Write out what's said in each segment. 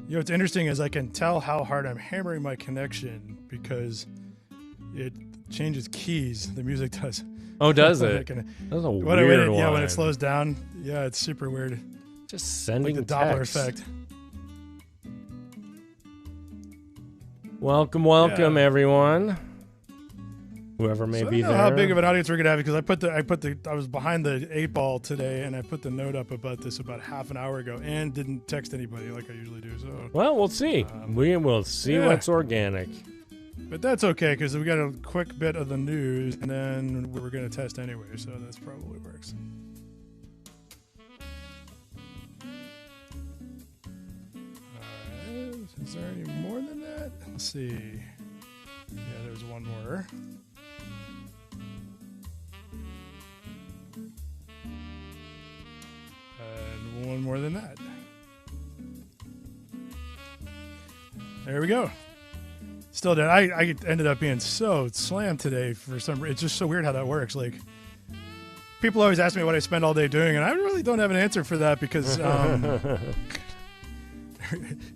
You know, what's interesting is I can tell how hard I'm hammering my connection because it changes keys. The music does. Oh, does it? That's a weird one. Yeah, when it slows down. Yeah, it's super weird. Just sending like the Doppler text. effect. Welcome, everyone. Whoever may be I don't know there. how big of an audience we're gonna have because I was behind the 8 ball today and I put the note up about this about half an hour ago and didn't text anybody like I usually do. So well, we'll see. We will see what's organic. But that's okay because we got a quick bit of the news and then we're gonna test anyway, so that's probably works. All right, is there any more than that? Let's see. Yeah, there's one more. And one more than that. There we go. Still did. I ended up being so slammed today for some reason. It's just so weird how that works. Like, people always ask me what I spend all day doing, and I really don't have an answer for that because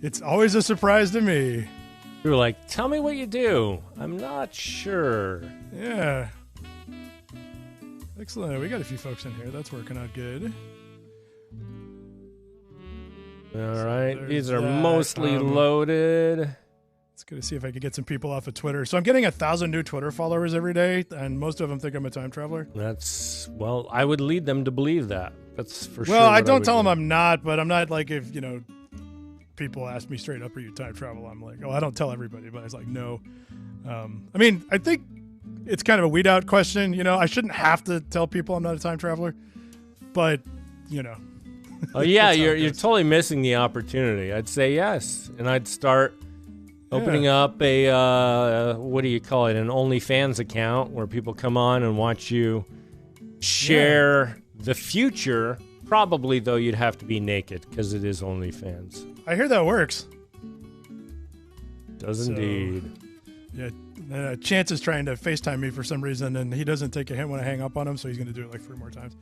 it's always a surprise to me. You're like, tell me what you do. I'm not sure. Yeah. Excellent. We got a few folks in here. That's working out good. All right. These are mostly loaded. It's good to see if I can get some people off of Twitter. So I'm getting 1,000 new Twitter followers every day, and most of them think I'm a time traveler. Well, I would lead them to believe that. That's for sure. Well, I don't tell them I'm not, but I'm not like if, people ask me straight up, are you time travel? I'm like, I don't tell everybody, but I was like, no. I mean, I think it's kind of a weed out question. I shouldn't have to tell people I'm not a time traveler, but, Oh, yeah, you're totally missing the opportunity. I'd say yes, and I'd start opening up a, what do you call it, an OnlyFans account where people come on and watch you share the future. Probably, though, you'd have to be naked because it is OnlyFans. I hear that works. Does indeed. Yeah, Chance is trying to FaceTime me for some reason, and he doesn't take a hint when I hang up on him, so he's going to do it like 3 more times.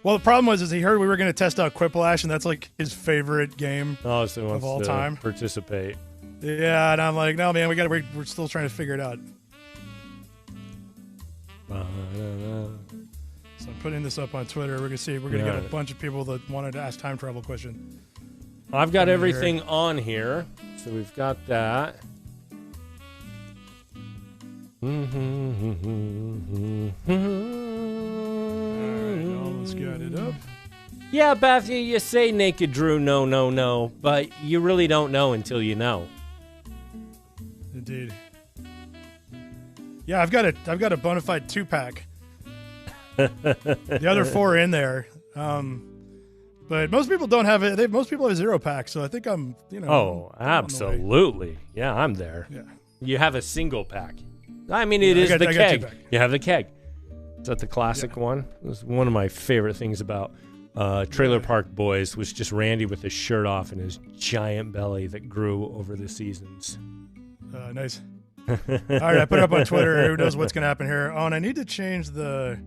Well, the problem was he heard we were going to test out Quiplash, and that's like his favorite game of all time. Participate. Yeah, and I'm like, no, man, we're still trying to figure it out. So I'm putting this up on Twitter. We're gonna get a bunch of people that wanted to ask time travel questions. I've got everything on here, so we've got that. Alright, almost got it up. Yeah, Beth, you say Naked Drew, no, but you really don't know until you know. Indeed. Yeah, I've got a bona fide 2-pack. The other 4 are in there. But most people don't have it. Most people have a 0-pack, so I think I'm, Oh, absolutely. Yeah, I'm there. Yeah. You have a single pack. I mean, it is the keg. You have the keg. Is that the classic one? It was one of my favorite things about Trailer Park Boys was just Randy with his shirt off and his giant belly that grew over the seasons. Nice. All right, I put it up on Twitter. Who knows what's going to happen here? Oh, and I need to change because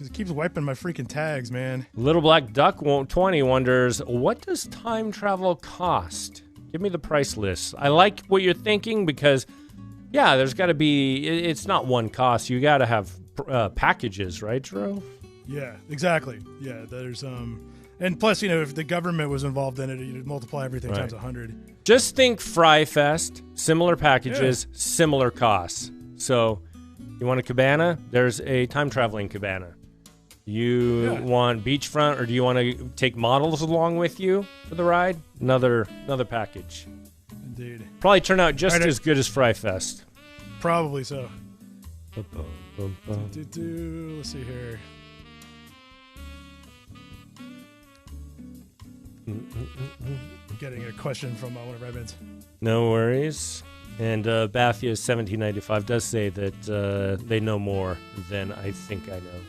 it keeps wiping my freaking tags, man. Little Black Duck 20 wonders, what does time travel cost? Give me the price list. I like what you're thinking because, yeah, there's got to be, it's not one cost. You got to have packages, right, Drew? Yeah, exactly. Yeah, there's, and plus, if the government was involved in it, you'd multiply everything times 100. Just think Fry Fest, similar packages, similar costs. So you want a cabana? There's a time traveling cabana. You want beachfront, or do you want to take models along with you for the ride? Another package. Indeed. Probably turn out just as good as Fry Fest. Probably so. Let's see here. Getting a question from one of our admins. No worries. And Bathia 1795 does say that they know more than I think I know.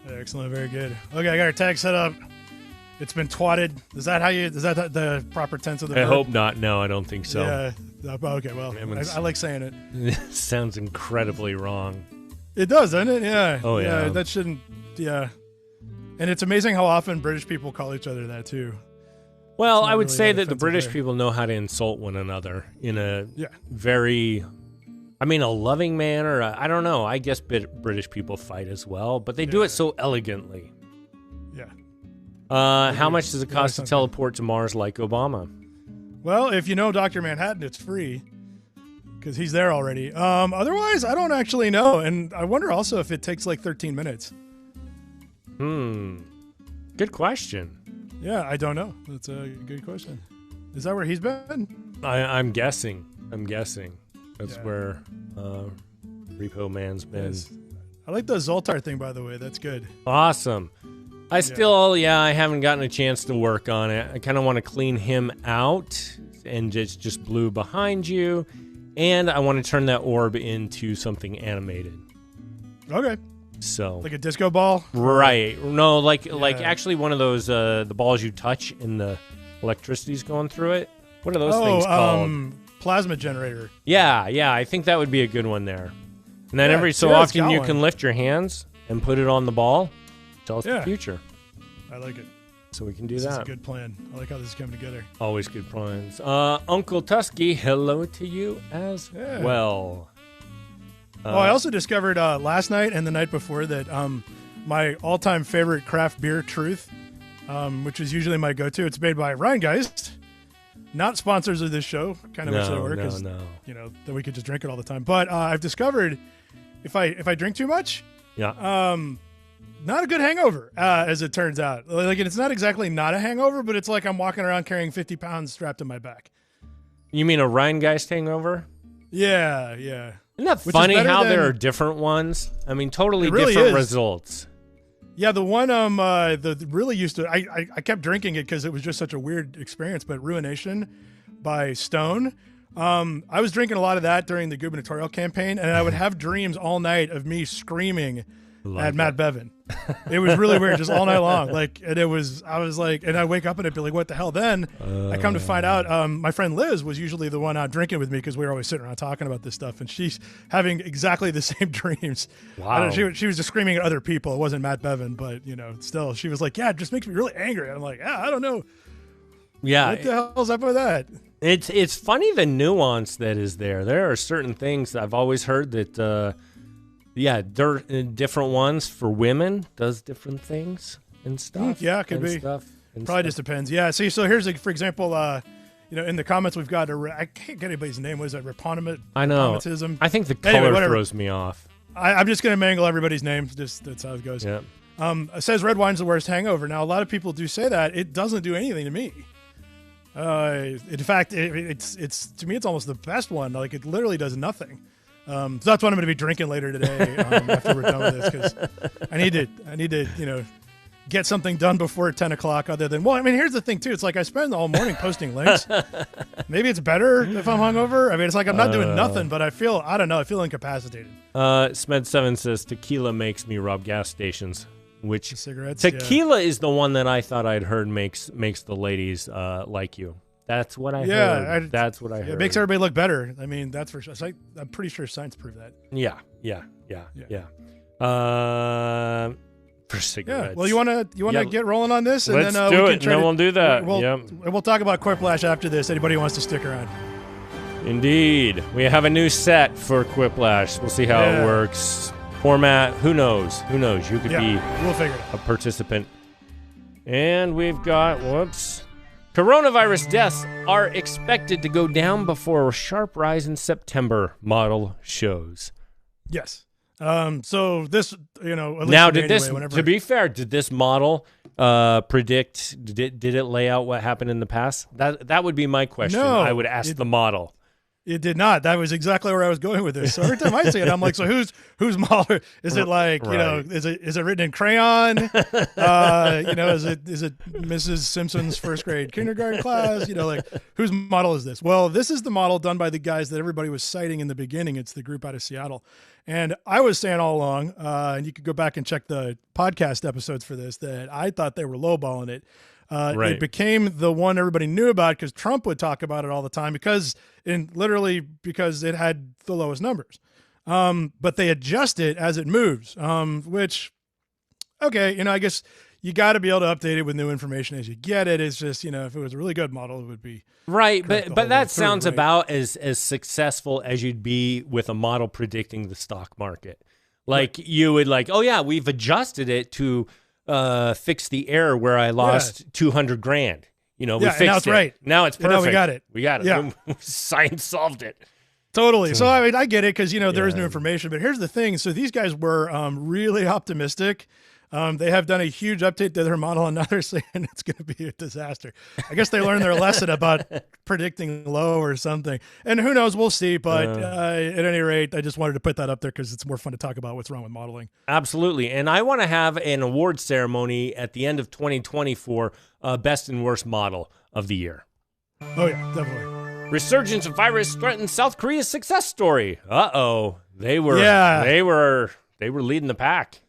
Excellent, very good. Okay, I got our tag set up. It's been twatted. Is that the proper tense of the verb? I hope not. No, I don't think so. Yeah. Okay, well, I like saying it. It sounds incredibly wrong. It does, doesn't it? Yeah. Oh, yeah. That shouldn't, yeah. And it's amazing how often British people call each other that, too. Well, I would say that the British people know how to insult one another in a very, I mean, a loving manner. I don't know. I guess British people fight as well, but they do it so elegantly. Yeah. How much does it cost to teleport to Mars like Obama? Well, if you know Dr. Manhattan, it's free because he's there already. Otherwise, I don't actually know. And I wonder also if it takes like 13 minutes. Good question. Yeah, I don't know. That's a good question. Is that where he's been? I'm guessing. That's where Repo Man's been. Yes. I like the Zoltar thing, by the way. That's good. Awesome. I still, I haven't gotten a chance to work on it. I kind of want to clean him out and just blue behind you. And I want to turn that orb into something animated. Okay. So like a disco ball? Right. No, like actually one of those, the balls you touch and the electricity's going through it. What are those things called? Plasma generator. Yeah. I think that would be a good one there. And then every so often you can lift your hands and put it on the ball. Tell us the future. I like it. So we can do that. This is a good plan. I like how this is coming together. Always good plans. Uncle Tusky, hello to you as well. I also discovered last night and the night before that my all-time favorite craft beer, Truth, which is usually my go-to. It's made by Rheingeist. Not sponsors of this show. Kind of wish they were because then we could just drink it all the time. But I've discovered if I drink too much, not a good hangover, as it turns out. Like, it's not exactly not a hangover, but it's like I'm walking around carrying 50 pounds strapped to my back. You mean a Rheingeist hangover? Yeah. Isn't that funny how there are different ones? I mean, totally really different results. Yeah, the one the really used to I kept drinking it because it was just such a weird experience. But Ruination by Stone, I was drinking a lot of that during the gubernatorial campaign, and I would have dreams all night of me screaming at Matt Bevin. It was really weird, just all night long. I was like, and I wake up and I'd be like, what the hell? Then I come to find out, my friend Liz was usually the one out drinking with me because we were always sitting around talking about this stuff, and she's having exactly the same dreams. Wow. She was just screaming at other people. It wasn't Matt Bevin, but still, she was like, yeah, it just makes me really angry. And I'm like, I don't know. Yeah. What the hell's up with that? It's funny the nuance that is there. There are certain things that I've always heard that, different ones for women does different things and stuff. Yeah, it could be. Probably just depends. Yeah. See, so here's, for example, in the comments we've got, I can't get anybody's name. What is that? I know. I think the color throws me off. I'm just going to mangle everybody's names. Just that's how it goes. Yeah. It says red wine's the worst hangover. Now, a lot of people do say that. It doesn't do anything to me. In fact, it's to me, it's almost the best one. Like, it literally does nothing. So that's what I'm going to be drinking later today after we're done with this, because I need to get something done before 10 o'clock. Other than, here's the thing too. It's like I spend all morning posting links. Maybe it's better if I'm hungover. I mean, it's like I'm not doing nothing, but I feel incapacitated. Smed7 says tequila makes me rob gas stations. Which cigarettes? Tequila is the one that I thought I'd heard makes the ladies like you. That's what I heard. That's what I heard. It makes everybody look better. I mean, that's for sure. I'm pretty sure science proved that. Yeah. For cigarettes. Yeah. Well, you wanna get rolling on this, and let's then do we it. can And then we'll do that. We'll talk about Quiplash after this. Anybody who wants to stick around. Indeed, we have a new set for Quiplash. We'll see how it works. Format, who knows? You could be we'll figure it out. A participant. And we've got, coronavirus deaths are expected to go down before a sharp rise in September, model shows. Yes. So this, at least now, to be fair, did this model predict, did it lay out what happened in the past? That would be my question. No, I would ask the model. It did not. That was exactly where I was going with this. So every time I see it, I'm like, so who's model? Is it like, is it written in crayon? Is it Mrs. Simpson's first grade kindergarten class? Whose model is this? Well, this is the model done by the guys that everybody was citing in the beginning. It's the group out of Seattle. And I was saying all along, and you could go back and check the podcast episodes for this, that I thought they were lowballing it. It became the one everybody knew about because Trump would talk about it all the time because it had the lowest numbers. But they adjust it as it moves, which, okay, I guess you got to be able to update it with new information as you get it. It's just, if it was a really good model, it would be right. But that sounds right? about as successful as you'd be with a model predicting the stock market. Like you would oh yeah, we've adjusted it to fix the error where I lost 200 grand. We fixed now it's it. right. Now it's perfect. Now we got it. We got it. Yeah. Science solved it. Totally. So I mean, I get it because there is new information. But here's the thing. So these guys were really optimistic. They have done a huge update to their model, and now they're saying it's going to be a disaster. I guess they learned their lesson about predicting low or something. And who knows? We'll see. But at any rate, I just wanted to put that up there because it's more fun to talk about what's wrong with modeling. Absolutely. And I want to have an award ceremony at the end of 2020 for best and worst model of the year. Oh, yeah, definitely. Resurgence of virus threatens South Korea's success story. Uh-oh. They were leading the pack.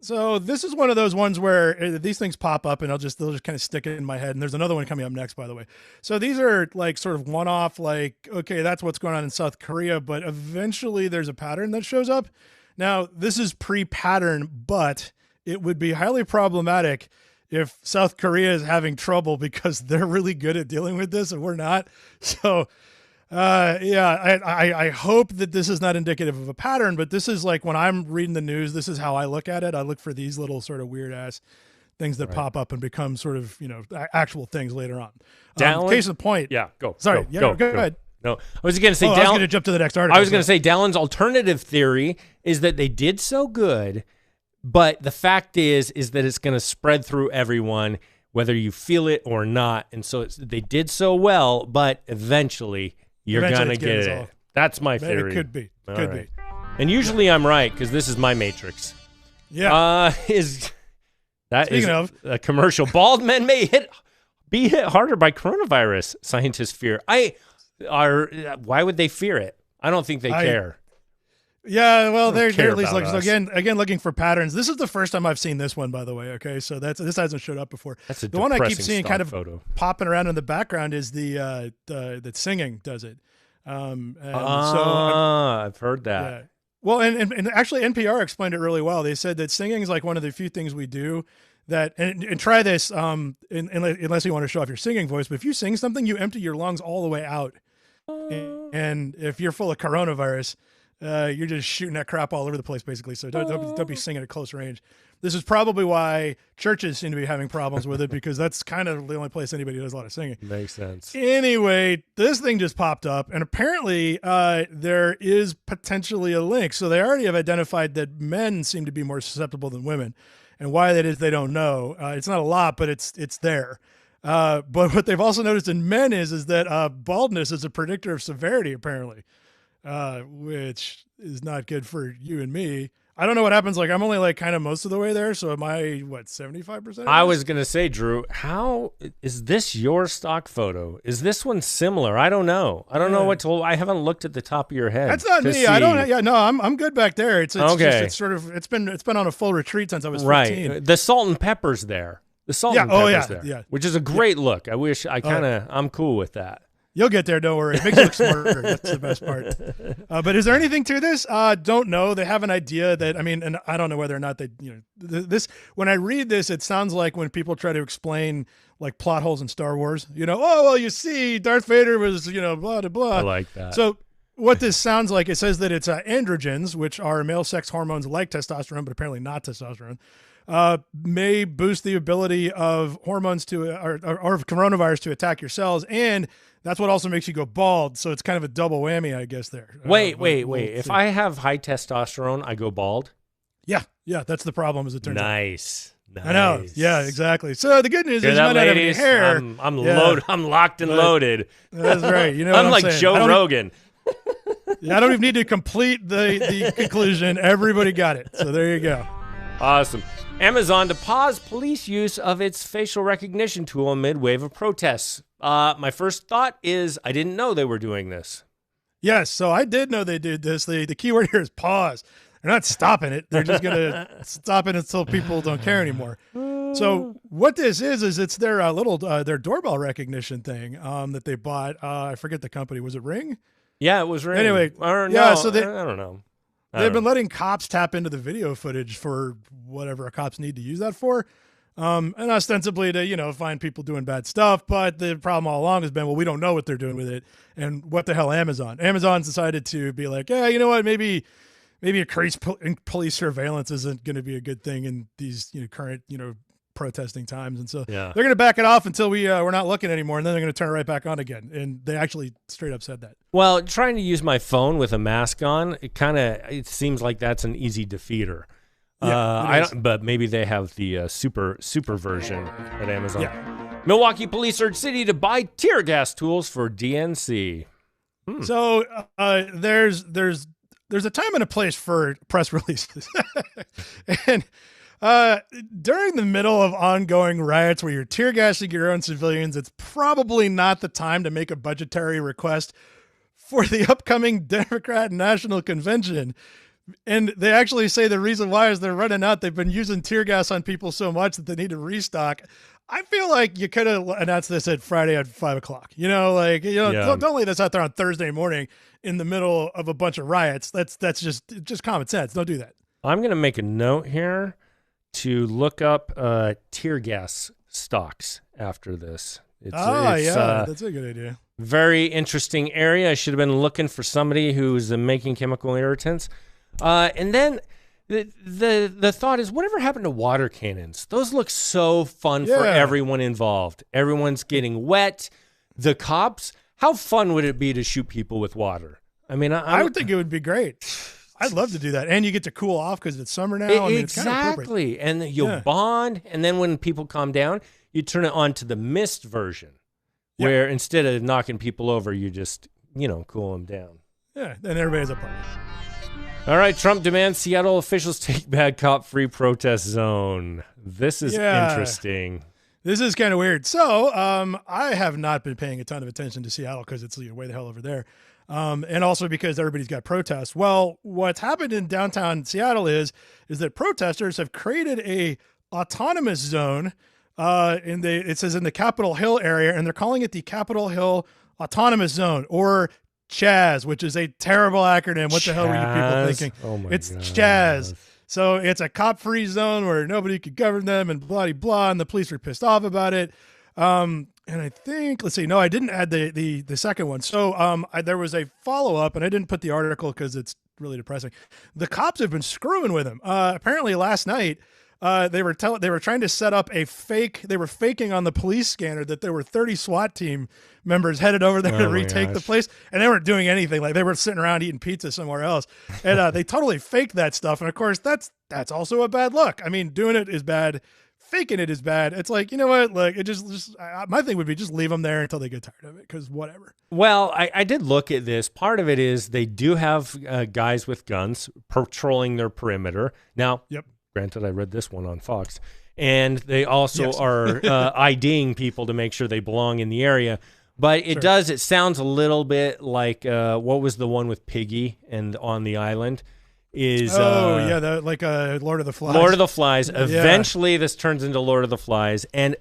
So this is one of those ones where these things pop up and they'll just kind of stick it in my head. And there's another one coming up next, by the way. So these are sort of one-off, okay, that's what's going on in South Korea, but eventually there's a pattern that shows up. Now, this is pre-pattern, but it would be highly problematic if South Korea is having trouble because they're really good at dealing with this and we're not. So I hope that this is not indicative of a pattern, but this is when I'm reading the news, this is how I look at it. I look for these little sort of weird ass things that pop up and become sort of, actual things later on. Case in point. Yeah, go. Sorry. Go ahead. No, I was going to say, I was going to jump to the next article. I was going to say Dallon's alternative theory is that they did so good, but the fact is that it's going to spread through everyone, whether you feel it or not. And so they did so well, but eventually you're going to get it. That's my theory. It could be. Could be. And usually I'm right because this is my matrix. Yeah. Speaking of a commercial, bald men may be hit harder by coronavirus, scientists fear. Why would they fear it? I don't think they care. Yeah, well, they're at least again looking for patterns. This is the first time I've seen this one, by the way. Okay, so this hasn't showed up before. That's a the one I keep seeing kind of photo. Popping around in the background is the singing does it. I've heard that. Yeah. Well, and actually NPR explained it really well. They said that singing is one of the few things we do that, and try this unless you want to show off your singing voice, but if you sing something, you empty your lungs all the way out. And if you're full of coronavirus, you're just shooting that crap all over the place, basically. So don't be singing at close range. This is probably why churches seem to be having problems with it, because that's kind of the only place anybody does a lot of singing. Makes sense. Anyway, this thing just popped up, and apparently there is potentially a link. So they already have identified that men seem to be more susceptible than women. And why that is, they don't know. It's not a lot, but it's there. But what they've also noticed in men is that baldness is a predictor of severity, apparently, which is not good for you and me. I don't know what happens. I'm only kind of most of the way there. So am I, 75%? I was going to say, Drew, how is this your stock photo? Is this one similar? I don't know. I don't know what to, I haven't looked at the top of your head. That's not me. See. I don't, yeah, no, I'm good back there. It's okay. It's sort of, it's been on a full retreat since I was 15. Right. The salt and pepper's there. The salt and pepper's there. Yeah. Which is a great look. I wish I'm cool with that. You'll get there, don't worry. It makes you look smarter. That's the best part. But is there anything to this? Don't know. They have an idea that, and I don't know whether or not they, this, when I read this, it sounds like when people try to explain plot holes in Star Wars, oh, well, you see, Darth Vader was, blah, blah, blah. I like that. So what this sounds like, it says that it's androgens, which are male sex hormones like testosterone, but apparently not testosterone. May boost the ability of hormones or coronavirus to attack your cells, and that's what also makes you go bald. So it's kind of a double whammy, I guess. There. Wait. If I have high testosterone, I go bald. Yeah. That's the problem, as it turns out. Nice. I know. Yeah, exactly. So the good news is you might not have any hair. I'm loaded. I'm locked and loaded. That's right. You know, I'm what like Joe Rogan. I don't even need to complete the conclusion. Everybody got it. So there you go. Awesome. Amazon to pause police use of its facial recognition tool amid wave of protests. My first thought is I didn't know they were doing this. Yes, so I did know they did this. The key word here is pause. They're not stopping it. They're just going to stop it until people don't care anymore. So what this is it's their their doorbell recognition thing that they bought. I forget the company. Was it Ring? Yeah, it was Ring. Anyway, so I don't know. They've been letting cops tap into the video footage for whatever cops need to use that for. and ostensibly to, find people doing bad stuff. But the problem all along has been, well, we don't know what they're doing with it. And what the hell, Amazon? Amazon's decided to be like, yeah, you know what, maybe increased police surveillance isn't going to be a good thing in these current protesting times, and so they're going to back it off until we're not looking anymore, and then they're going to turn it right back on again. And they actually straight up said that. Well, trying to use my phone with a mask on, it seems like that's an easy defeater. But maybe they have the super version at Amazon. Yeah. Milwaukee police urge city to buy tear gas tools for DNC. So there's a time and a place for press releases, and during the middle of ongoing riots where you're tear gassing your own civilians, it's probably not the time to make a budgetary request for the upcoming Democrat National Convention. And they actually say the reason why is they're running out. They've been using tear gas on people so much that they need to restock. I feel like you could have announced this at Friday at 5 o'clock. Don't lay this out there on Thursday morning in the middle of a bunch of riots. That's just common sense. Don't do that. I'm going to make a note here to look up tear gas stocks after this. That's a good idea. Very interesting area. I should have been looking for somebody who's making chemical irritants. And then the thought is, whatever happened to water cannons? Those look so fun for everyone involved. Everyone's getting wet. The cops, how fun would it be to shoot people with water? I mean, I would think it would be great. I'd love to do that. And you get to cool off because it's summer now. Exactly. It's kind of and you'll bond. And then when people calm down, you turn it on to the mist version, where instead of knocking people over, you just, cool them down. Yeah, and everybody has a party. All right, Trump demands Seattle officials take back cop-free protest zone. This is interesting. This is kind of weird. So I have not been paying a ton of attention to Seattle because it's way the hell over there. And also because everybody's got protests. Well, what's happened in downtown Seattle is that protesters have created a autonomous zone. It says in the Capitol Hill area, and they're calling it the Capitol Hill Autonomous Zone, or CHAZ, which is a terrible acronym. What the hell were you people thinking? Oh my it's God. CHAZ. So it's a cop-free zone where nobody could govern them and blah, blah, blah, and the police were pissed off about it. And I think, let's see, no, I didn't add the second one. So there was a follow-up, and I didn't put the article because it's really depressing. The cops have been screwing with him. Apparently last night, they were trying to set up they were faking on the police scanner that there were 30 SWAT team members headed over there to retake the place, and they weren't doing anything. Like, they were sitting around eating pizza somewhere else, and they totally faked that stuff. And of course, that's also a bad look. I mean, doing it is bad. Faking it is bad. It's like, you know what? Like, my thing would be just leave them there until they get tired of it, because whatever. Well, I did look at this. Part of it is they do have guys with guns patrolling their perimeter. Now, granted, I read this one on Fox, and they also are IDing people to make sure they belong in the area. But it sounds a little bit like what was the one with Piggy and on the island? Like Lord of the Flies. Lord of the Flies. Eventually, this turns into Lord of the Flies. And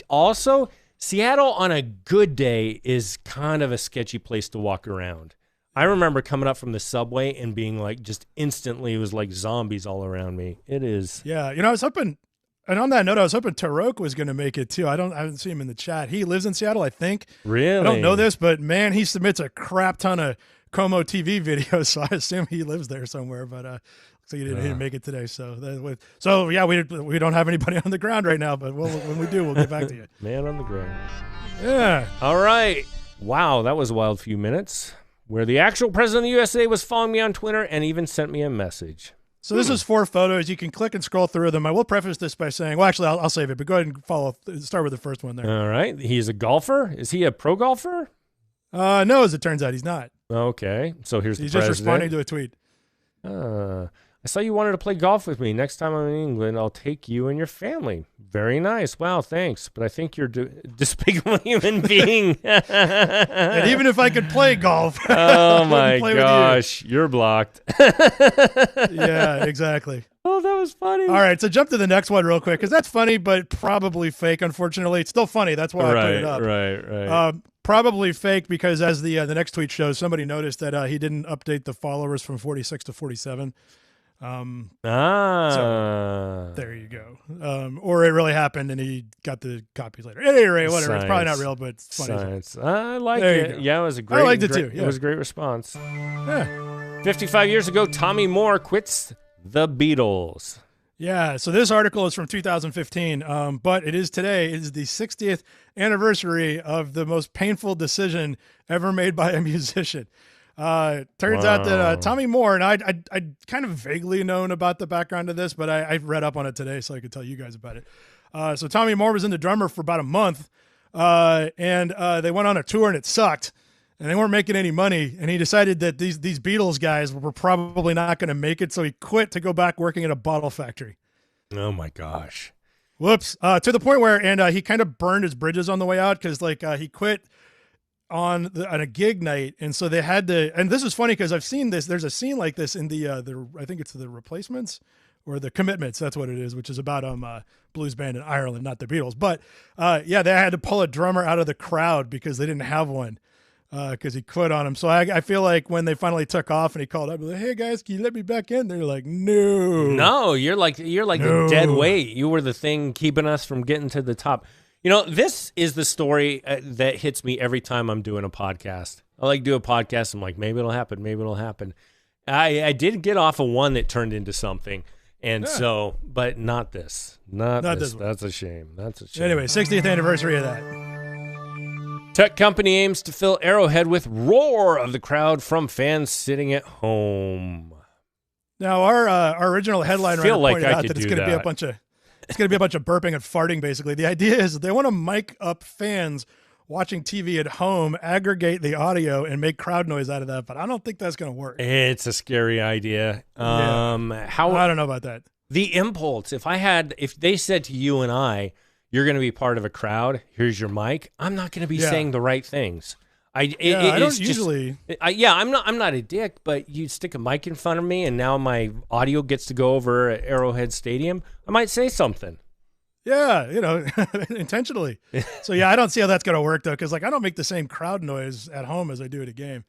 also, Seattle on a good day is kind of a sketchy place to walk around. I remember coming up from the subway and being like, just instantly, it was like zombies all around me. It is. Yeah. I was hoping, and on that note, I was hoping Tarok was going to make it too. I haven't seen him in the chat. He lives in Seattle, I think. Really? I don't know this, but man, he submits a crap ton of Como TV videos, so I assume he lives there somewhere. But looks like he didn't make it today. So we don't have anybody on the ground right now, but when we do, we'll get back to you. Man on the ground. Yeah. All right. Wow, that was a wild few minutes. Where the actual president of the USA was following me on Twitter and even sent me a message. So this is 4 photos. You can click and scroll through them. I will preface this by saying, well, actually, I'll save it, but go ahead and start with the first one there. All right. He's a golfer. Is he a pro golfer? No, as it turns out, he's not. Okay. So he's just responding to a tweet. I saw you wanted to play golf with me. Next time I'm in England, I'll take you and your family. Very nice. Wow, thanks. But I think you're a despicable human being. And even if I could play golf, oh my gosh, you're blocked. Yeah, exactly. Oh, that was funny. All right, so jump to the next one real quick, because that's funny, but probably fake, unfortunately. It's still funny. That's why I put it up. Right. Probably fake, because as the next tweet shows, somebody noticed that he didn't update the followers from 46 to 47. So there you go. Or it really happened and he got the copies later. At any rate, whatever. Science. It's probably not real, but it's funny. Science. I like There you it. go. Yeah, it was a great. I liked it too. It was a great response. Yeah. 55 years ago, Tommy Moore quits the Beatles. Yeah, so this article is from 2015, but it is today. It is the 60th anniversary of the most painful decision ever made by a musician. Turns out that Tommy Moore, and I'd kind of vaguely known about the background of this, but I read up on it today so I could tell you guys about it. So Tommy Moore was in the drummer for about a month, and they went on a tour and it sucked. And they weren't making any money, and he decided that these Beatles guys were probably not going to make it, so he quit to go back working at a bottle factory. Oh my gosh! Whoops! To the point where, and he kind of burned his bridges on the way out because, like, he quit on a gig night, and so they had to. And this is funny because I've seen this. There's a scene like this in the I think it's the Replacements or the Commitments. That's what it is, which is about blues band in Ireland, not the Beatles. But yeah, they had to pull a drummer out of the crowd because they didn't have one. Because he quit on him. So I feel like when they finally took off and he called up, like, hey guys, can you let me back in? They're like, no, you're like the dead weight. You were the thing keeping us from getting to the top. You know, this is the story that hits me every time I'm doing a podcast. I like do a podcast. I'm like, maybe it'll happen. Maybe it'll happen. I did get off of one that turned into something. And so, but not this. Not this. That's a shame. That's a shame. Anyway, 60th anniversary of that. Tech company aims to fill Arrowhead with roar of the crowd from fans sitting at home. Now, our original headline pointed out that it's going to be a bunch of burping and farting. Basically, the idea is they want to mic up fans watching TV at home, aggregate the audio, and make crowd noise out of that. But I don't think that's going to work. It's a scary idea. I don't know about that. The impulse. If they said to you and I, you're going to be part of a crowd, here's your mic, I'm not going to be saying the right things. I'm not a dick, but you stick a mic in front of me and now my audio gets to go over at Arrowhead Stadium, I might say something. Yeah, intentionally. So yeah, I don't see how that's going to work though, because like I don't make the same crowd noise at home as I do at a game.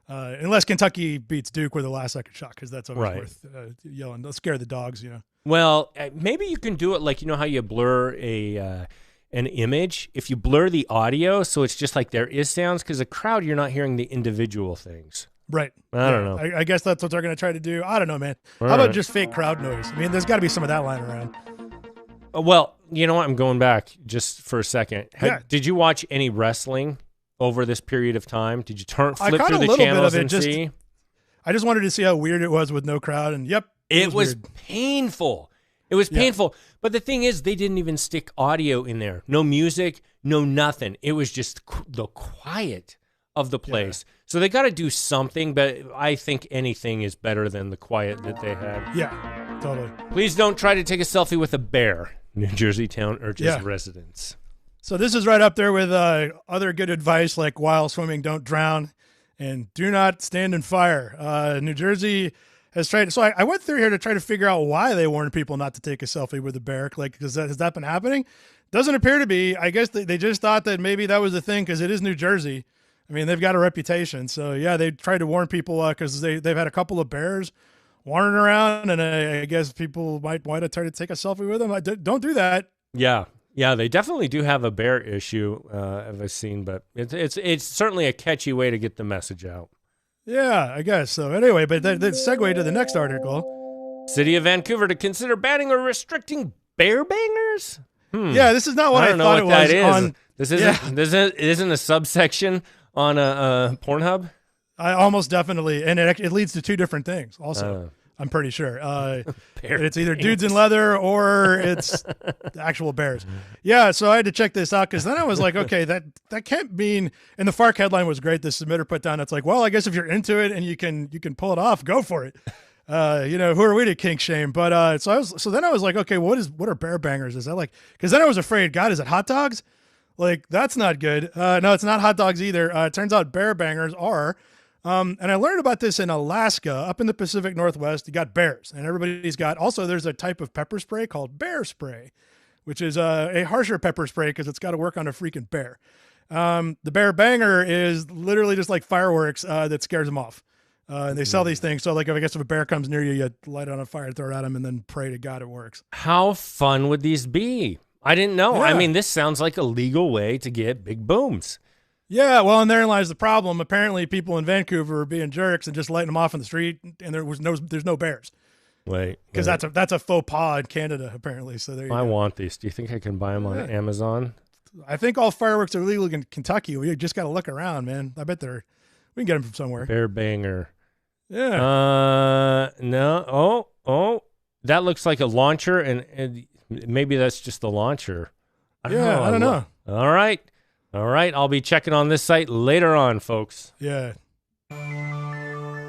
Unless Kentucky beats Duke with a last-second shot, because that's always worth yelling. They'll scare the dogs, Well, maybe you can do it like, how you blur an image? If you blur the audio, so it's just like there is sounds, because a crowd, you're not hearing the individual things. Right. I don't know. I guess that's what they're going to try to do. I don't know, man. How about just fake crowd noise? I mean, there's got to be some of that lying around. Well, you know what? I'm going back just for a second. Did you watch any wrestling over this period of time? Did you flip through the channels and see? I just wanted to see how weird it was with no crowd, and it was painful. It was painful. But the thing is, they didn't even stick audio in there. No music, no nothing. It was just the quiet of the place. Yeah. So they got to do something, but I think anything is better than the quiet that they had. Yeah, totally. Please don't try to take a selfie with a bear. New Jersey town urges residents. So this is right up there with other good advice, like while swimming, don't drown, and do not stand in fire. New Jersey has tried. So I went through here to try to figure out why they warned people not to take a selfie with a bear. Like, has that been happening? Doesn't appear to be. I guess they just thought that maybe that was the thing because it is New Jersey. I mean, they've got a reputation. So yeah, they tried to warn people because they've had a couple of bears wandering around, and I guess people might want to try to take a selfie with them. Don't do that. Yeah, they definitely do have a bear issue, I've seen, but it's certainly a catchy way to get the message out. Yeah, I guess so. Anyway, but that segue to the next article. City of Vancouver to consider banning or restricting bear bangers? Yeah, this is not what I thought it was. This isn't a subsection on a Pornhub? I almost definitely, and it leads to two different things also. I'm pretty sure. It's either dudes in leather or it's actual bears. Yeah, so I had to check this out because then I was like, okay, that can't mean. And the Fark headline was great. The submitter put down, it's like, well, I guess if you're into it and you can pull it off, go for it. Who are we to kink shame? But so then I was like, okay, what are bear bangers? Is that like? Because then I was afraid, God, is it hot dogs? Like that's not good. No, it's not hot dogs either. It turns out bear bangers are. And I learned about this in Alaska, up in the Pacific Northwest. You got bears, and everybody's got. Also, there's a type of pepper spray called bear spray, which is a harsher pepper spray because it's got to work on a freaking bear. The bear banger is literally just like fireworks that scares them off. And they sell these things. So, like, if a bear comes near you, you light it on fire, throw it at him, and then pray to God it works. How fun would these be? I didn't know. Yeah. I mean, this sounds like a legal way to get big booms. Yeah, well, and therein lies the problem. Apparently, people in Vancouver are being jerks and just lighting them off in the street, and there's no bears. Wait, because that's a faux pas in Canada apparently. So there you go. want these. Do you think I can buy them on Amazon? I think all fireworks are legal in Kentucky. We just got to look around, man. I bet we can get them from somewhere. Bear banger. Yeah. No. Oh, that looks like a launcher, and maybe that's just the launcher. I don't know. All right. I'll be checking on this site later on, folks. Yeah.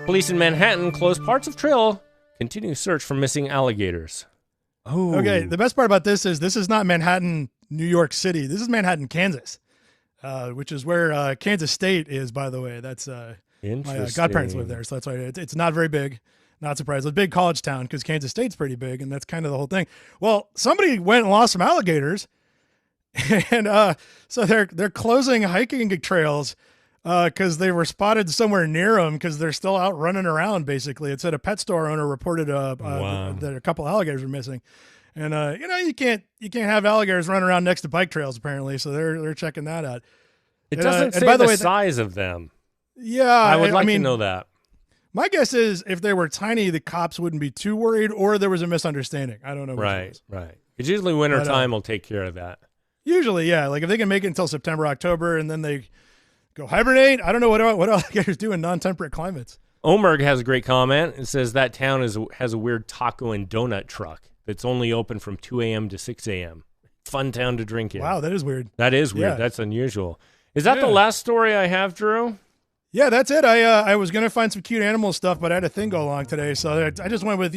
Police in Manhattan close parts of trail. Continue search for missing alligators. Oh. Okay. The best part about this is not Manhattan, New York City. This is Manhattan, Kansas, which is where Kansas State is, by the way. That's my godparents live there, so that's why it's not very big. Not surprised. It's a big college town because Kansas State's pretty big, and that's kind of the whole thing. Well, somebody went and lost some alligators, and so they're closing hiking trails because they were spotted somewhere near them because they're still out running around. Basically, it said a pet store owner reported that a couple alligators were missing, and you can't have alligators running around next to bike trails apparently. So they're checking that out. It doesn't say the size of them. Yeah, I would like to know that. My guess is if they were tiny, the cops wouldn't be too worried, or there was a misunderstanding. I don't know. Right. It's usually wintertime will take care of that. Usually, yeah. Like if they can make it until September, October, and then they go hibernate. I don't know what alligators do in non-temperate climates. Omerg has a great comment. It says that town has a weird taco and donut truck that's only open from 2 a.m. to 6 a.m. Fun town to drink in. Wow, that is weird. That is weird. Yeah. That's unusual. Is that the last story I have, Drew? Yeah, that's it. I was gonna find some cute animal stuff, but I had a thing go along today, so I just went with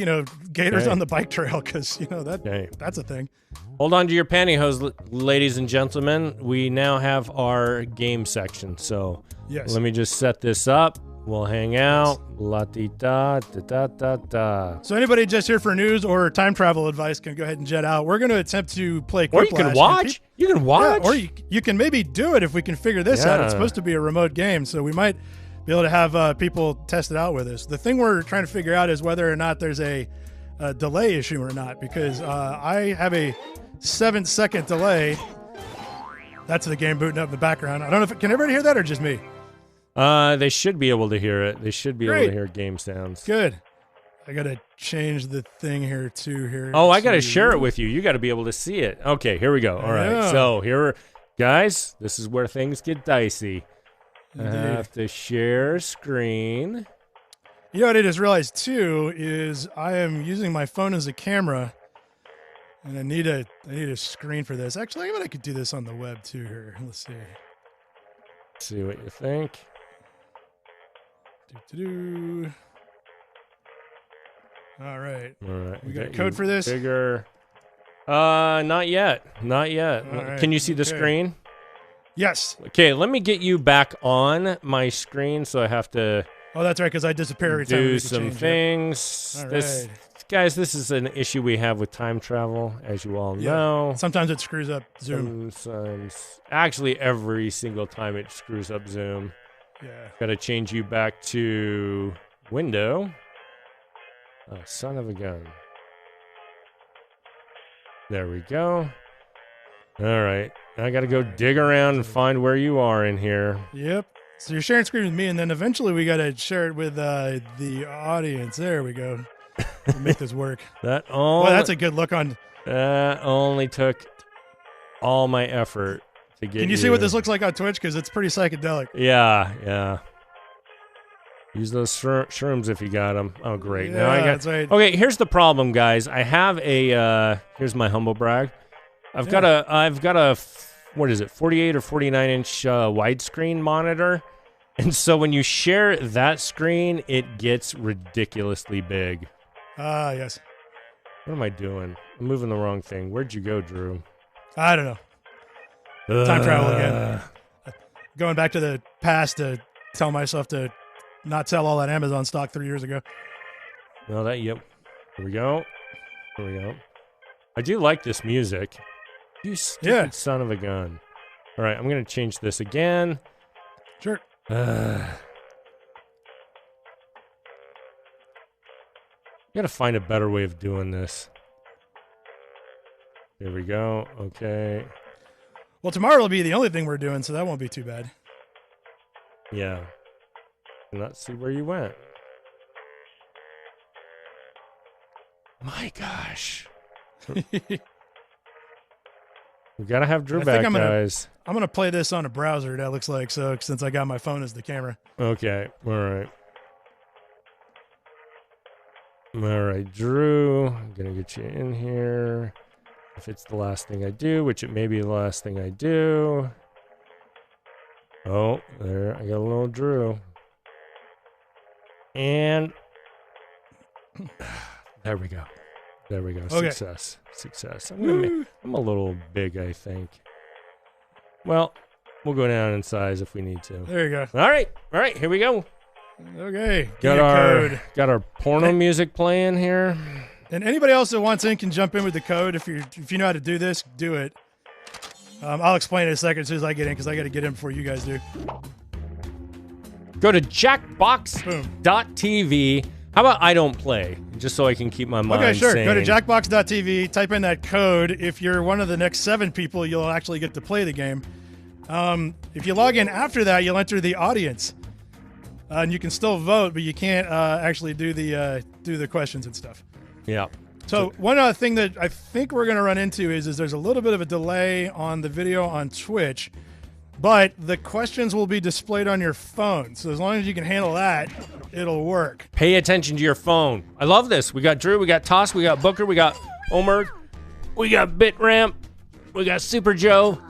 gators on the bike trail because that's a thing. Hold on to your pantyhose, ladies and gentlemen. We now have our game section, so let me just set this up. We'll hang out. La-di-da, da-da-da-da. So anybody just here for news or time travel advice can go ahead and jet out. We're going to attempt to play Quiplash. Or you can watch. You can watch. Yeah, or you can maybe do it if we can figure this out. It's supposed to be a remote game, so we might be able to have people test it out with us. The thing we're trying to figure out is whether or not there's a delay issue or not, because I have a 7-second delay. That's the game booting up in the background. I don't know can everybody hear that or just me? They should be able to hear it. They should be able to hear game sounds. Good. I got to change the thing here too. Oh, I got to share it with you. You got to be able to see it. Okay, here we go. All right. So guys, this is where things get dicey. Indeed. I have to share screen. You know what I just realized too is I am using my phone as a camera, and I need a screen for this. Actually, I could do this on the web too here. Let's see. See what you think. All right. We got a Get code for this? Bigger. Not yet. Right. Can you see the screen? Yes. Okay, let me get you back on my screen, so I have to. Oh, that's right, because I disappear every time. Do some things. All right. Guys, this is an issue we have with time travel, as you all know. Sometimes it screws up Zoom. Actually, every single time it screws up Zoom. Yeah. Got to change you back to window. Oh, son of a gun. There we go. All right. I got to go dig around and find where you are in here. Yep. So you're sharing screen with me, and then eventually we got to share it with the audience. There we go. We'll make this work. That's a good look on. That only took all my effort to get. Can you see what this looks like on Twitch? Because it's pretty psychedelic. Yeah. Use those shrooms if you got them. Oh, great. Yeah, now I got. That's right. Okay, here's the problem, guys. I have a. Here's my humble brag. I've got a. What is it? 48 or 49 inch widescreen monitor, and so when you share that screen, it gets ridiculously big. Yes. What am I doing? I'm moving the wrong thing. Where'd you go, Drew? I don't know. Time travel again. Going back to the past to tell myself to not sell all that Amazon stock 3 years ago. No, yep. Here we go. I do like this music. You stupid son of a gun. All right, I'm going to change this again. Sure. Gotta find a better way of doing this. There we go. Okay. Well, tomorrow will be the only thing we're doing, so that won't be too bad. Yeah. Let's see where you went. My gosh. We gotta have Drew back, guys. I'm gonna play this on a browser. That looks like so, since I got my phone as the camera. Okay. All right. All right, Drew. I'm gonna get you in here. If it's the last thing I do, which it may be the last thing I do. Oh, there. I got a little Drew. And there we go. There we go. Okay. Success. Success. I'm a little big, I think. Well, we'll go down in size if we need to. There you go. All right. All right. Here we go. Okay. Got our porno music playing here. And anybody else that wants in can jump in with the code. If you know how to do this, do it. I'll explain it in a second as soon as I get in, because I got to get in before you guys do. Go to jackbox.tv. How about I don't play, just so I can keep my mind Okay, sure. sane. Go to jackbox.tv, type in that code. If you're one of the next 7 people, you'll actually get to play the game. If you log in after that, you'll enter the audience. And you can still vote, but you can't actually do the questions and stuff. Yeah. So one other thing that I think we're going to run into is there's a little bit of a delay on the video on Twitch, but the questions will be displayed on your phone. So as long as you can handle that, it'll work. Pay attention to your phone. I love this. We got Drew, we got Toss, we got Booker, we got Omer, we got BitRamp, we got Super Joe,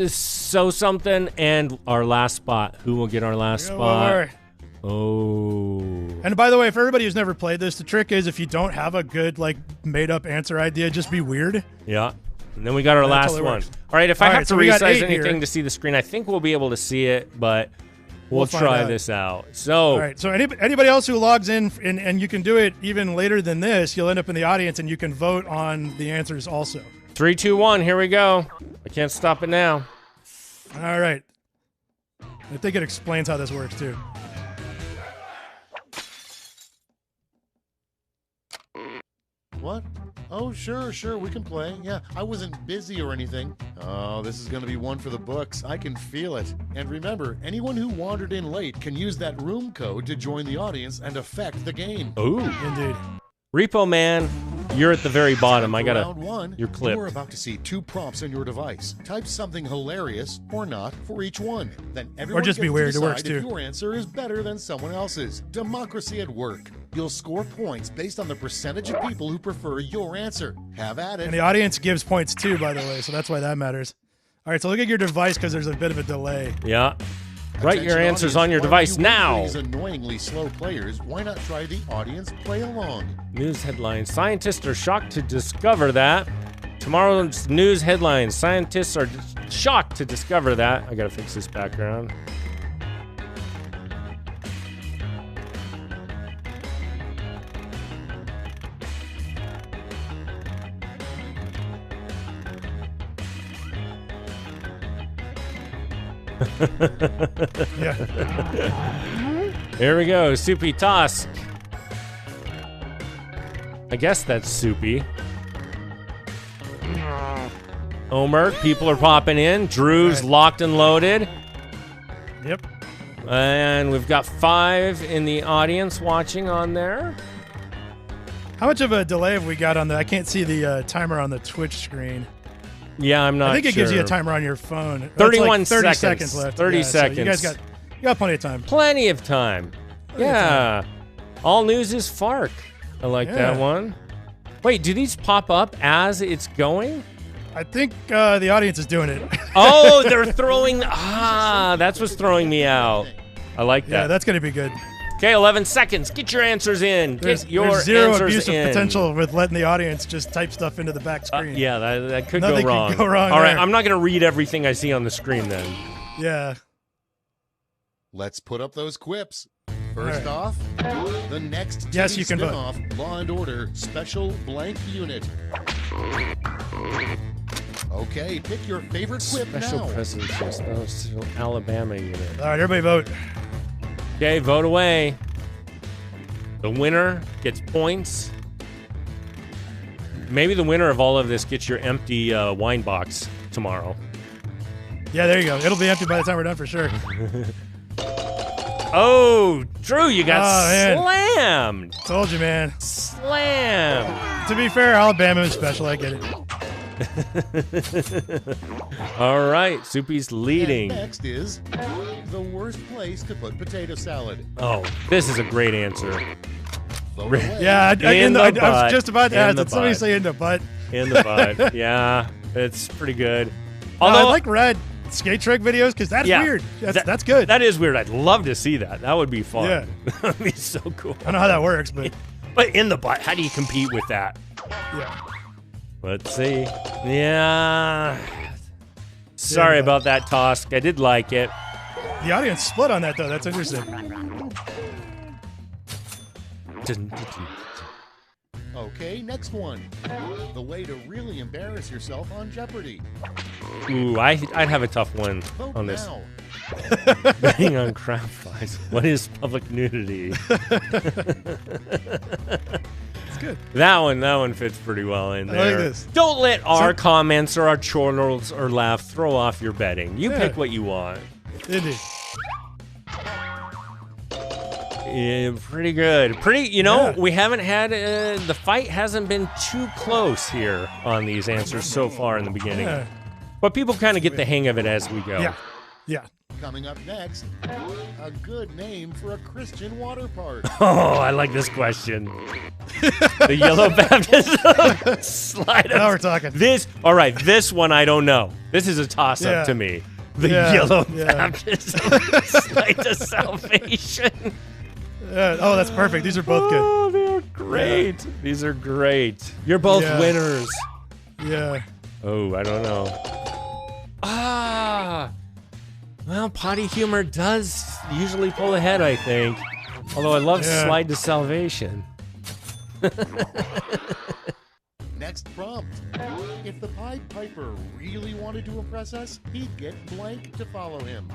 So Something, and our last spot. Who will get our last spot? Oh. And by the way, for everybody who's never played this, the trick is if you don't have a good, like, made-up answer idea, just be weird. Yeah. And then we got our last one. All right, if I have to resize anything to see the screen, I think we'll be able to see it, but we'll try this out. So, all right. So anybody else who logs in, and you can do it even later than this, you'll end up in the audience, and you can vote on the answers also. 3, 2, 1, here we go. I can't stop it now. All right. I think it explains how this works, too. What? Oh, sure, we can play. Yeah, I wasn't busy or anything. Oh, this is going to be one for the books. I can feel it. And remember, anyone who wandered in late can use that room code to join the audience and affect the game. Ooh. Indeed. Repo Man, you're at the very bottom. I gotta. Round 1, you're clipped. You are about to see 2 prompts on your device. Type something hilarious or not for each one. Then everyone just be gets weird. to It works decide if too. your answer is better than someone else's. Democracy at work. You'll score points based on the percentage of people who prefer your answer. Have at it. And the audience gives points too, by the way, so that's why that matters. All right, so look at your device because there's a bit of a delay. Yeah. Write your answers on your device now. These annoyingly slow players, why not try the audience play along? News headlines. Scientists are shocked to discover that. Tomorrow's news headlines. Scientists are shocked to discover that. I gotta fix this background. Yeah. Here we go. Soupy Toss. I guess that's Soupy. Omer, people are popping in. Drew's locked and loaded. Yep. And we've got 5 in the audience watching on there. How much of a delay have we got on that? I can't see the timer on the Twitch screen. Yeah, I'm not sure. I think it gives you a timer on your phone. 31 like 30 seconds left. 30 seconds. So you got plenty of time. Plenty of time. Yeah. All news is Fark. I like that one. Wait, do these pop up as it's going? I think the audience is doing it. Oh, they're throwing. That's what's throwing me out. I like that. Yeah, that's going to be good. Okay, 11 seconds. Get your answers in. There's zero abuse of potential with letting the audience just type stuff into the back screen. Yeah, that could Nothing go wrong. Could go wrong. All right, there. I'm not going to read everything I see on the screen then. Yeah. Let's put up those quips. First off, the next yes, you can spin-off, Law and Order Special Blank Unit. Okay, pick your favorite quip Special now. Presidency, Special Alabama Unit. All right, everybody vote. Okay, vote away. The winner gets points. Maybe the winner of all of this gets your empty wine box tomorrow. Yeah, there you go. It'll be empty by the time we're done for sure. Oh, Drew, you got slammed. Told you, man. Slammed. To be fair, Alabama is special. I get it. All right, Soupy's leading. And next is the worst place to put potato salad. Oh, this is a great answer. Vote away. Yeah, I was just about to ask. Did somebody butt. say in the butt? In the butt. Yeah, it's pretty good. Although Although I like red skate trick videos because that's weird. That's good. That is weird. I'd love to see that. That would be fun. Yeah. That'd be so cool. I don't know how that works, but in the butt, how do you compete with that? yeah. Let's see. Yeah. Sorry about that, Tosk. I did like it. The audience split on that though. That's interesting. Okay, next one. The way to really embarrass yourself on Jeopardy. Ooh, I'd have a tough one Vote on this. now. Betting on crab flies. What is public nudity? It's good. That one fits pretty well in I there. like this. Don't let our comments or our chortles or laugh throw off your betting. You pick what you want. Indeed. Yeah, pretty good. We haven't had the fight hasn't been too close here on these answers so far in the beginning. Yeah. But people kind of get the hang of it as we go. Yeah. Yeah. Coming up next, a good name for a Christian water park. Oh, I like this question. The Yellow Baptism slide. Now we're talking. This one I don't know. This is a toss-up to me. The Yellow Baptism slide to salvation. Oh, that's perfect. These are both good. Oh, they're great. Yeah. These are great. You're both winners. Yeah. Oh, I don't know. Well, potty humor does usually pull ahead, I think. Although I love slide to salvation. Next prompt. If the Pied Piper really wanted to impress us, he'd get blank to follow him.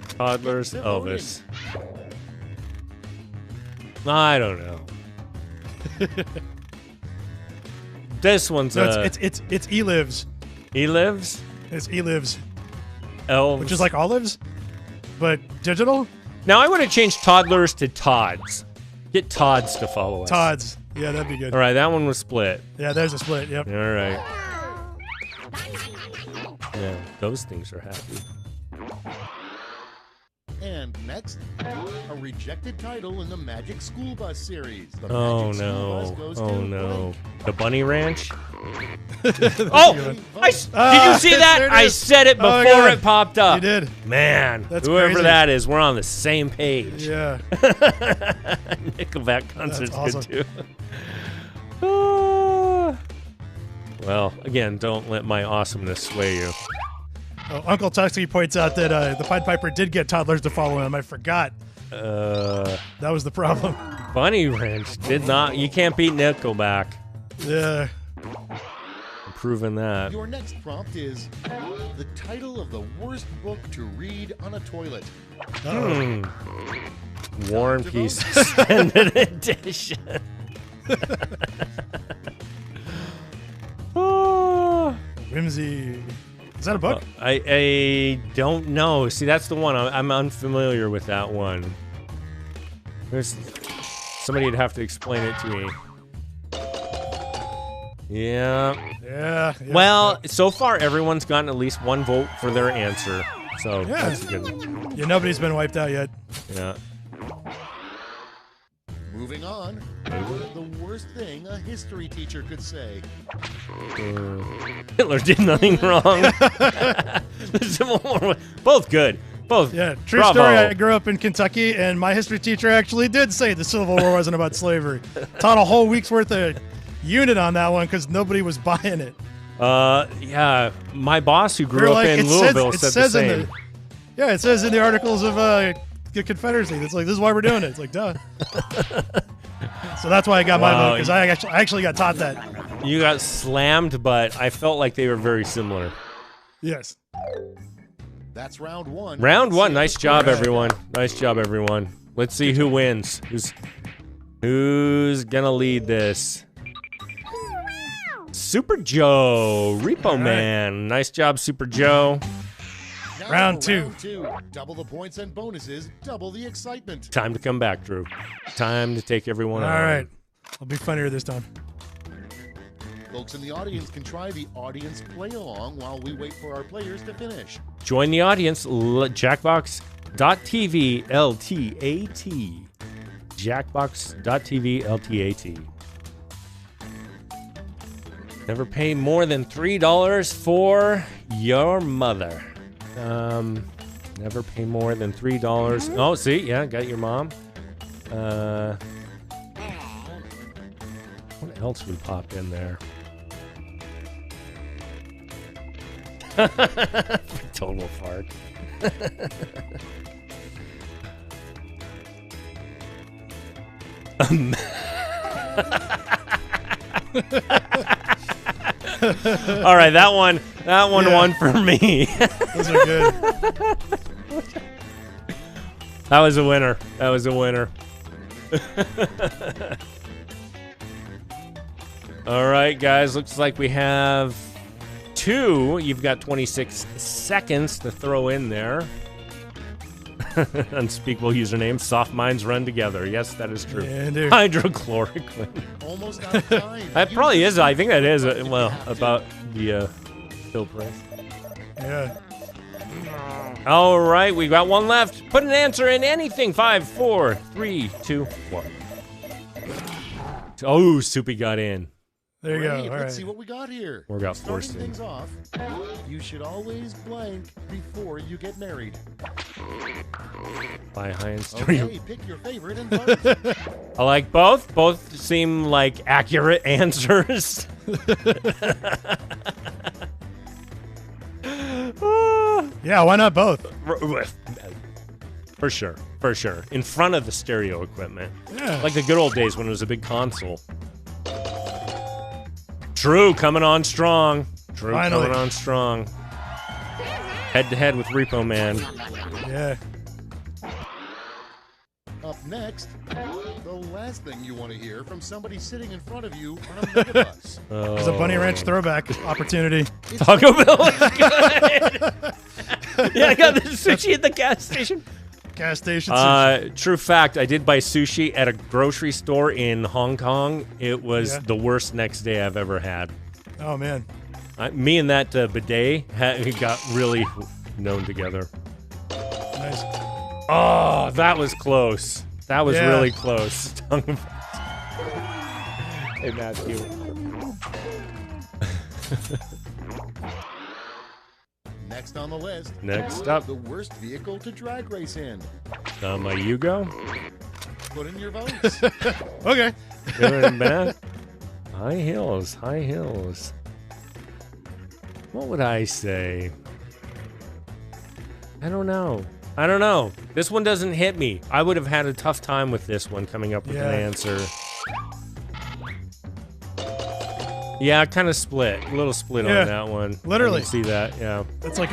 Toddlers, Elvis. I don't know. This one's it's E-Lives. E-Lives? It's E-Lives. Elves. Which is like olives, but digital? Now I want to change toddlers to Todds. Get Todds to follow us. Todds. Yeah, that'd be good. All right, that one was split. Yeah, there's a split. Yep. All right. Yeah, those things are happy. And next, a rejected title in the Magic School Bus series. The Oh Magic School Bus no! goes Oh to no! blank. The Bunny Ranch. Did did you see that? there it I is. said it before God. it popped up. You did. Man, That's whoever crazy. that is, we're on the same page. Yeah. Nickelback concert's That's awesome. good too. Well, again, don't let my awesomeness sway you. Oh, Uncle Tuxie points out that the Pied Piper did get toddlers to follow him. I forgot. That was the problem. Bunny Ranch did not. You can't beat Nickelback. Yeah. I'm proving that. Your next prompt is the title of the worst book to read on a toilet. War and Peace Extended Edition. Whimsy. Is that a book? I don't know. See, that's the one. I'm unfamiliar with that one. Somebody would have to explain it to me. Yeah. Yeah. Well, so far everyone's gotten at least one vote for their answer, so that's good. Yeah, nobody's been wiped out yet. Yeah. Moving on, the worst thing a history teacher could say. Hitler did nothing wrong. The Civil War. Both good. Both. Yeah, true Bravo. story. I grew up in Kentucky, and my history teacher actually did say the Civil War wasn't about slavery. Taught a whole week's worth of unit on that one because nobody was buying it. Yeah, my boss who grew up in Louisville said the same. It says in the articles of the Confederacy. It's like, this is why we're doing it. It's like, duh. So that's why I got my vote, because I actually got taught that. You got slammed, but I felt like they were very similar. Yes. That's round one. Round one. Nice job, everyone. Nice job, everyone. Let's see who wins. Who's gonna lead this? Super Joe, Repo Man. Nice job, Super Joe. Now Round two. Round two. Double the points and bonuses, double the excitement. Time to come back, Drew. Time to take everyone All on. right. I'll be funnier this time. Folks in the audience can try the audience play along while we wait for our players to finish. Join the audience. Jackbox.tv LTAT. Jackbox.tv LTAT. Never pay more than $3 for your mother. Never pay more than $3. Oh, see, yeah, got your mom. What else would pop in there? Total Fark. All right, that one won for me. Those are good. That was a winner. That was a winner. All right, guys, looks like we have two. You've got 26 seconds to throw in there. Unspeakable username. Soft minds run together. Yes, that is true. Yeah, dude. Hydrochloroquine. Almost out of time. That probably is. I think that is. Well, about the pill price. Yeah. All right, we got one left. Put an answer in anything. 5, 4, 3, 2, 1. Oh, Soupy got in. There you go. Great, All let's right. see what we got here. Or got Starting forced in. things off, you should always blank before you get married. Buy high and story. Okay, pick your favorite and vote. I like both. Both seem like accurate answers. Yeah, why not both? For sure. For sure. In front of the stereo equipment. Yeah. Like the good old days when it was a big console. True, coming on strong. True, Finally. coming on strong. Head to head with Repo Man. Yeah. Up next, the last thing you want to hear from somebody sitting in front of you on a megabus. There's a Bunny Ranch throwback opportunity. Taco Bell is good. Yeah, I got the sushi at the gas station. Gas station sushi. True fact, I did buy sushi at a grocery store in Hong Kong. It was the worst next day I've ever had. Oh, man. Me and that bidet got really known together. Nice. Oh, that was close. That was Yeah. really close. Hey, Matthew. Next on the list, Next up, the worst vehicle to drag race in. my Yugo. Put in your votes. Okay. Good and bad. High hills, high hills. What would I say? I don't know. This one doesn't hit me. I would have had a tough time with this one coming up with an answer. Yeah, kind of split. A little split on that one. Literally. I can see that, yeah. That's like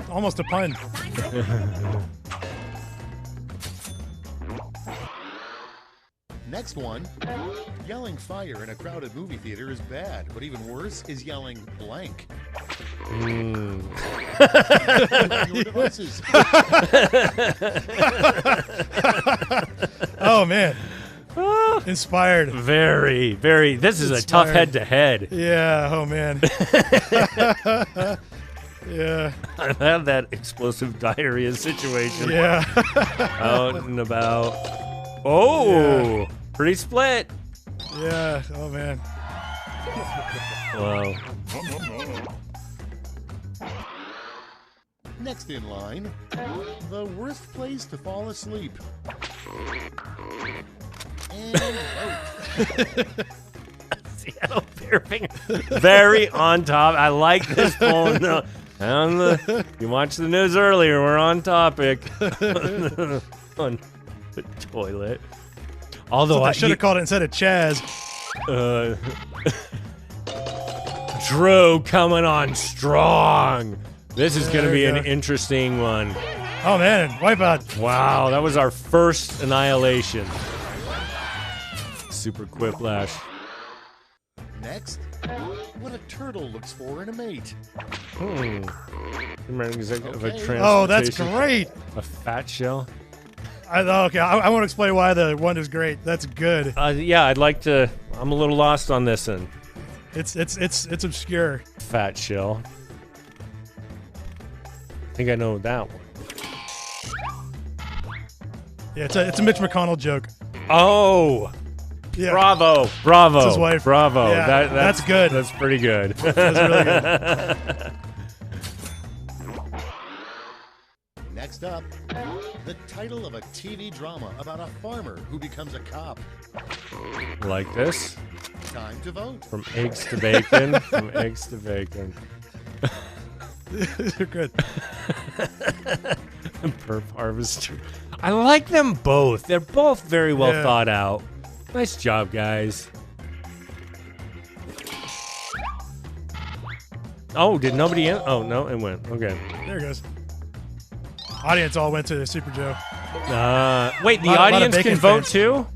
almost a pun. Next one, yelling fire in a crowded movie theater is bad, but even worse is yelling blank. On your devices. Oh, man. Inspired. Very, very. This is a tough head-to-head. Yeah. Oh, man. Yeah. I've had that explosive diarrhea situation. Yeah. Out and about. Oh, Yeah. pretty split. Yeah. Oh, man. Wow. Next in line, the worst place to fall asleep. And vote. Seattle Bear. Very on top. I like this phone. You watched the news earlier. We're on topic. On the toilet. Although I should have called it instead of Chaz. Drew coming on strong. This is going to be an interesting one. Oh, man. Wipeout. Wow, that was our first annihilation. Super Quiplash. Next, what a turtle looks for in a mate. Executive of a Okay. Oh, that's transportation. great. A fat shell. Okay, I won't explain why the one is great. That's good. Yeah, I'd like to. I'm a little lost on this one. It's obscure. Fat shell. I think I know that one. Yeah, it's a Mitch McConnell joke. Oh, Yeah. bravo. It's his wife. Bravo. Yeah, that's good. That's pretty good. That's really good. Next up, the title of a TV drama about a farmer who becomes a cop. Like this. Time to vote. From eggs to bacon. From eggs to bacon. They're good. Perp harvester. I like them both. They're both very well Yeah. thought out. Nice job, guys. Oh, did nobody in? Oh, no, it went. Okay. There it goes. Audience all went to Super Joe. Wait, the Lot of audience bacon can vote fans. too?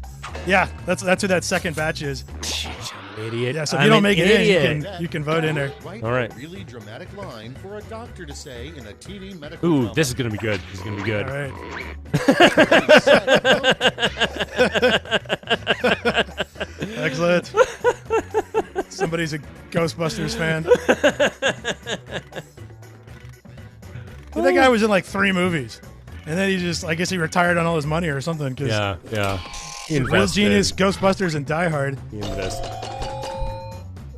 Yeah, that's who that second batch is. Jeez, I'm an idiot. Yeah, so if I'm you don't an make idiot. it in, you can vote in there. Write All right. a really dramatic line for a doctor to say in a TV medical Ooh, drama. this is gonna be good. This is gonna be good. All right. Excellent. Somebody's a Ghostbusters fan. That guy was in like 3 movies. And then I guess he retired on all his money or something. Cause Yeah, yeah. He Real invested. Genius, Ghostbusters, and Die Hard. He invested.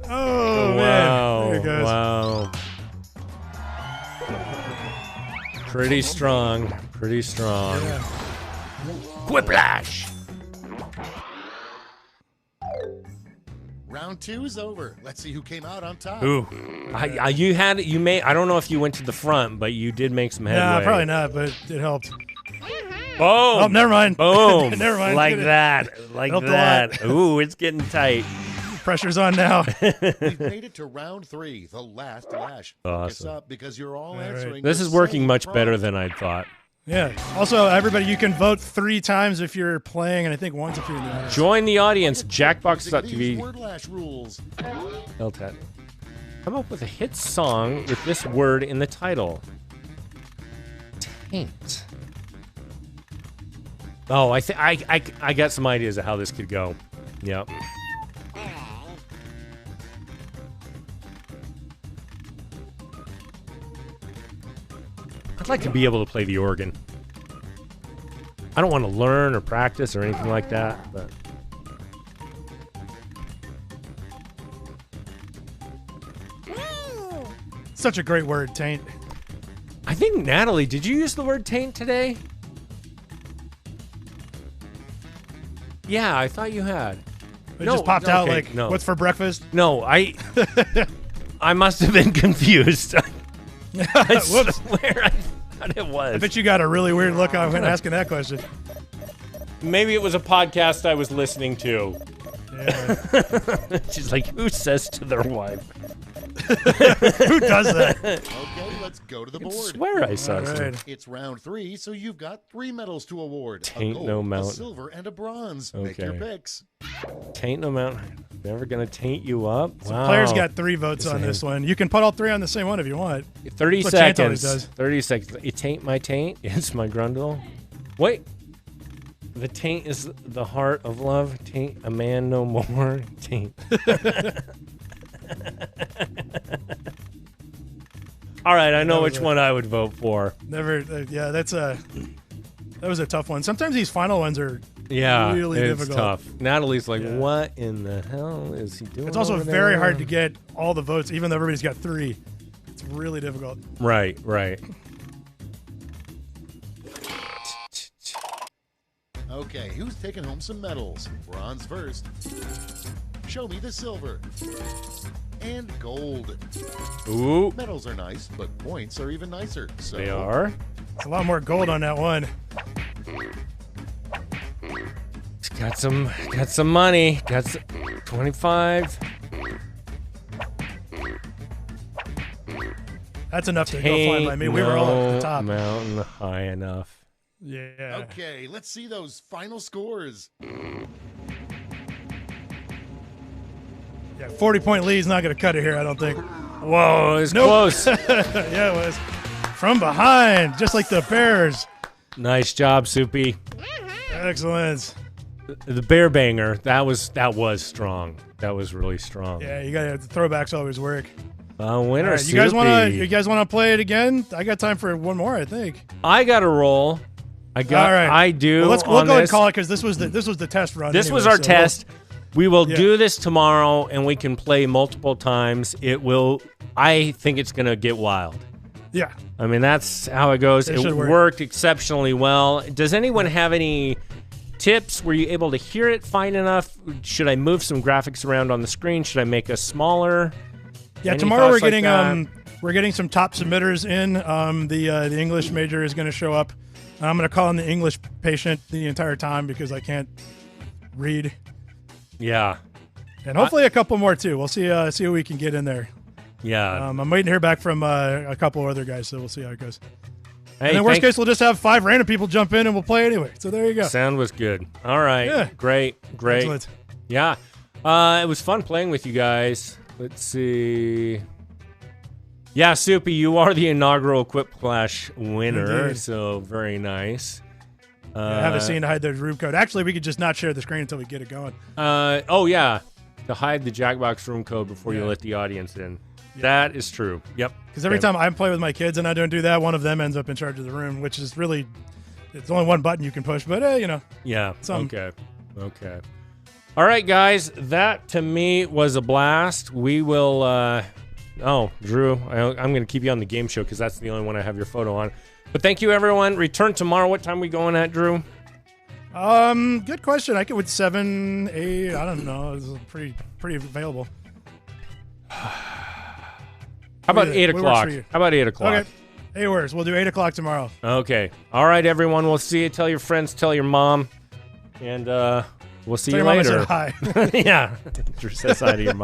Oh, Wow. man. There it goes. Wow. Pretty strong. Pretty strong. Yeah. Quiplash. Round 2 is over. Let's see who came out on top. Ooh. I don't know if you went to the front, but you did make some headway. Nah, probably not, but it helped. Boom. Oh, never mind. Boom. Never mind. Like Get it. that. Like Helped a that. Ooh, it's getting tight. Pressure's on now. We've made it to round 3, the last lash. Awesome. It's up because you're all right. answering. This the is working same much better prompt. than I'd thought. Yeah. Also, everybody, you can vote 3 times if you're playing, and I think once if you're in the audience. Join the audience. These Jackbox.tv. word lash rules. Helltat. Come up with a hit song with this word in the title. Taint. Oh, I think I got some ideas of how this could go. Yep. I'd like to be able to play the organ. I don't want to learn or practice or anything like that, but Such a great word, taint. I think Natalie, did you use the word taint today? Yeah, I thought you had. It just popped out okay, like, no. what's for breakfast? No, I must have been confused. I Whoops. swear I thought it was. I bet you got a really weird look on when asking that question. Maybe it was a podcast I was listening to. Yeah. She's like, who says to their wife? Who does that? Okay, let's go to the I board. swear I saw All something. right. It's round 3, so you've got 3 medals to award. Taint a gold, no a mountain. silver, and a bronze. Make your Okay. picks. Taint no mountain. Never gonna taint you up. Wow. Players got 3 votes Yes, on I this have. one. You can put all 3 on the same one if you want. 30 That's what Taint always seconds. does. 30 seconds. It taint my taint. It's my grundle. Wait. The taint is the heart of love. Taint a man no more. Taint. All right, I know That was which a- one I would vote for. Never. Yeah, that was a tough one. Sometimes these final ones are. Yeah, Really it's difficult. tough. Natalie's like, Yeah. what in the hell is he doing? It's also over very there?" hard to get all the votes, even though everybody's got 3. It's really difficult. Right, right. Okay, who's taking home some medals? Bronze first. Show me the silver. And gold. Ooh, Medals are nice, but points are even nicer. So they are. It's a lot more gold on that one. Got some money. Got some, 25. That's enough to go flying by me. We were all at the top. Mountain high enough. Yeah. Okay, let's see those final scores. Yeah, 40-point lead's not going to cut it here, I don't think. Whoa, it's close. Yeah, it was. From behind, just like the Bears. Nice job, Soupy. Excellent. The bear banger, that was strong. That was really strong. Yeah, you got the throwbacks always work. Winner, right, Soupy. You guys wanna play it again? I got time for one more, I think. I got a roll. All right. I do. Well, we'll go ahead and call it because this was the test run. This anyway, was our so test. We will do this tomorrow, and we can play multiple times. It will. I think it's gonna get wild. Yeah. I mean, that's how it goes. It worked exceptionally well. Does anyone have any tips? Were you able to hear it fine enough? Should I move some graphics around on the screen? Should I make us smaller? Yeah, tomorrow we're getting some top submitters in. The English major is going to show up. I'm going to call in the English patient the entire time because I can't read. Yeah. And hopefully a couple more too. We'll see who we can get in there. Yeah. I'm waiting to hear back from a couple other guys, so we'll see how it goes. Hey, and then worst case, we'll just have 5 random people jump in and we'll play anyway. So there you go. Sound was good. All right. Yeah. Great. Excellent. Yeah. It was fun playing with you guys. Let's see. Yeah, Soupy, you are the inaugural Quip Clash winner. Indeed. So very nice. I haven't seen to hide the room code. Actually, we could just not share the screen until we get it going. Oh, yeah. To hide the Jackbox room code before you let the audience in. Yeah. That is true. Yep. Because every time I play with my kids and I don't do that, one of them ends up in charge of the room, which is really, it's only one button you can push, but Yeah. Okay. All right, guys. That to me was a blast. We will. Drew, I'm going to keep you on the game show because that's the only one I have your photo on. But thank you, everyone. Return tomorrow. What time are we going at, Drew? Good question. I could with 7, 8. I don't know. It's pretty available. How about 8 o'clock? How about 8 o'clock? Okay. 8 works. We'll do 8 o'clock tomorrow. Okay. All right, everyone. We'll see you. Tell your friends. Tell your mom. And we'll see you later. Tell your mom I said hi. Yeah. Drew says hi to your mom.